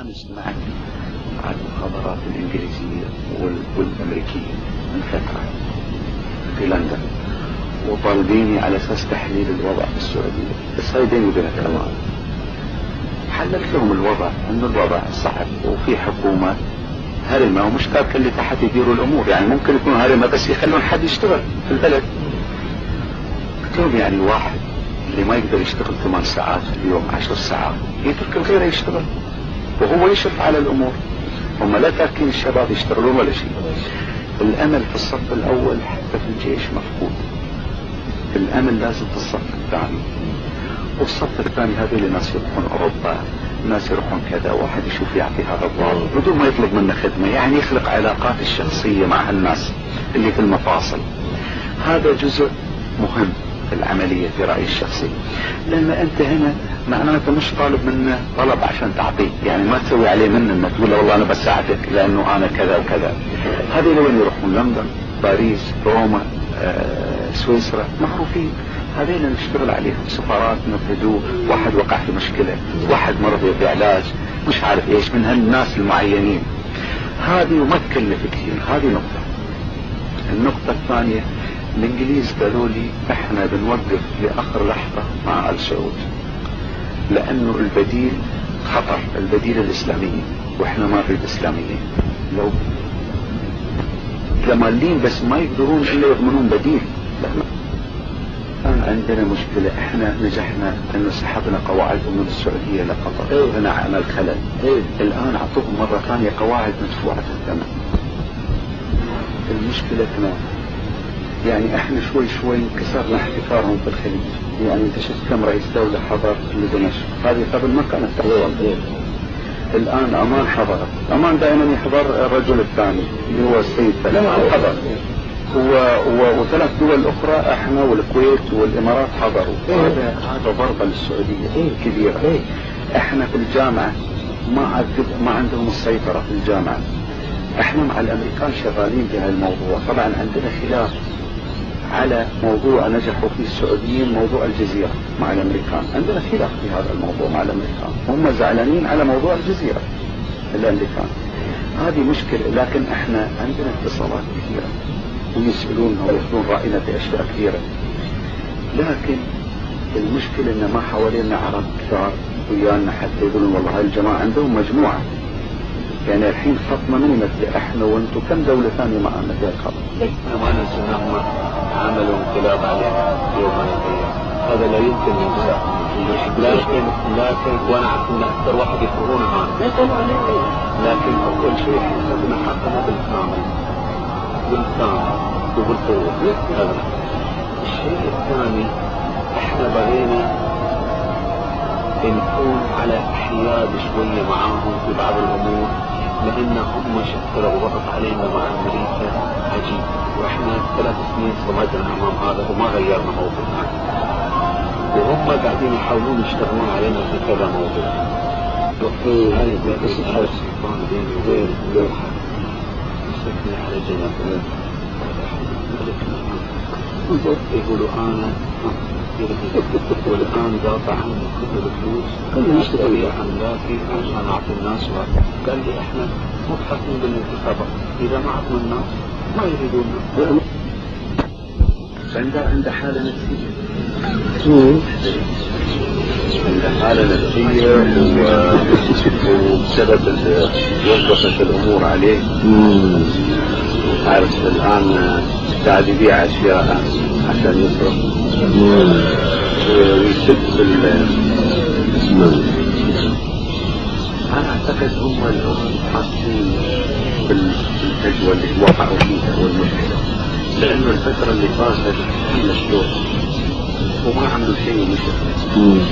أنا سمعت عن المخابرات الإنجليزية والأمريكية من فترة في لندن، وطالبيني على أساس تحليل الوضع في السعودية. بس هاي بيني وبينك كمان حللت لهم الوضع، أن الوضع صعب وفي حكومة هرمة ومش تاركة اللي تحت يديروا الأمور. يعني ممكن يكونوا هرمة بس يخلون حد يشتغل في البلد. قلت لهم يعني واحد اللي ما يقدر يشتغل 8 ساعات في اليوم 10 ساعات يترك الغير يشتغل وهو يشرف على الأمور. هم لا تاركين الشباب يشتغلون ولا شيء. الأمل في الصف الأول حتى في الجيش مفقود. الأمل لازم في الصف الثاني، والصف الثاني هذول ناس يروحون أوروبا، ناس يروحون كذا، واحد يشوف يعطي هذا الضابط بدون ما يطلب منه خدمة، يعني يخلق علاقات الشخصية مع الناس اللي في المفاصل. هذا جزء مهم في العملية في رأيي الشخصي، لأن أنت هنا معناته مش طالب منه طلب عشان تعطيه، يعني ما تسوي عليه منه انك تقول له والله أنا بساعدك لأنه أنا كذا وكذا. هذول وين يروحون؟ لندن، باريس، روما، سويسرا، معروفين. هذين نشتغل عليهم، سفارات نفذوه، واحد وقع في مشكلة، واحد مرض بعلاج، مش عارف ايش، من هالناس المعينين. هذه وما تكلف كثير. هذه نقطة. النقطة الثانية، الانجليز قالوا لي احنا بنوقف لاخر لحظة مع آل سعود، لانه البديل خطر، البديل الاسلاميين، واحنا ما نريد اسلاميين. لو جمالين بس ما يقدرون الا يضمنون بديل. الآن عندنا مشكلة، احنا نجحنا انه سحبنا قواعد من السعودية لقطر، هنا عمل خلل. الان اعطوهم مرة ثانية قواعد مدفوعة الثمن. المشكلة كمان يعني احنا شوي شوي كسرنا احتكارهم في الخليج. يعني انت شفت كم رئيس دولة حضر لدمشق، هذه قبل ما كانت تحضر. الان امان حضرت، امان دائما يحضر الرجل الثاني اللي هو السيد فلان حضر، وثلاث دول اخرى احنا والكويت والامارات حضروا. هذا ضربة للسعودية كبيرة. احنا في الجامعة ما عندهم السيطرة في الجامعة. احنا مع الامريكان شغالين في هالموضوع. طبعا عندنا خلاف على موضوع نجحوا فيه السعوديين، موضوع الجزيرة مع الامريكان. عندنا خلاف في هذا الموضوع مع الامريكان، هم زعلانين على موضوع الجزيرة الامريكان. هذه مشكلة، لكن احنا عندنا اتصالات كثيرة ويسألوننا ويأخذون رأينا في اشياء كثيرة. لكن المشكلة ان ما حوالينا عرب كثار ويانا حتى يقولون والله هاي الجماعة عندهم مجموعة. يعني الحين خطنا من مثل احنا وانتم كم دولة ثانية معنا في الخط. ما ننسى انهم عملوا انقلاب علينا يوم من الايام، هذا لا يمكن ننساه. لكن وانا اعرف ان اكثر واحد يكرهون هذا، لكن اول شيء حسبنا حقنا بالكامل وبالقوة. هذا الشيء الثاني، احنا بغينا نكون على حياد شوية معاهم في بعض الامور، لان هم شكلوا وضغط علينا مع امريكا عجيب، واحنا 3 سنين صمدنا امام هذا وما غيرنا موضوعنا، وهم قاعدين يحاولون يشتغلون علينا في كذا موضوع. هذه السلطان بيني وبين لوحة مسكني على جنب، يقولوا انا والان قاطع عني كل الفلوس اشتري املاكي عشان اعطي الناس. قال لي احنا مضحكين بالانتخابات، اذا ما اعطنا الناس ما يريدوننا. عند حالة نفسية، عند حالة نفسية وبسبب وقفت الامور عليه. عارف الان قاعد يبيع اشياء عشان يصرف ويسد انا اعتقد هم الان حاطين بالفجوة اللي وقعوا فيها والمشكلة، لانه الفترة اللي فاتت كلها شلون وما عملوا شيء ومشكلة.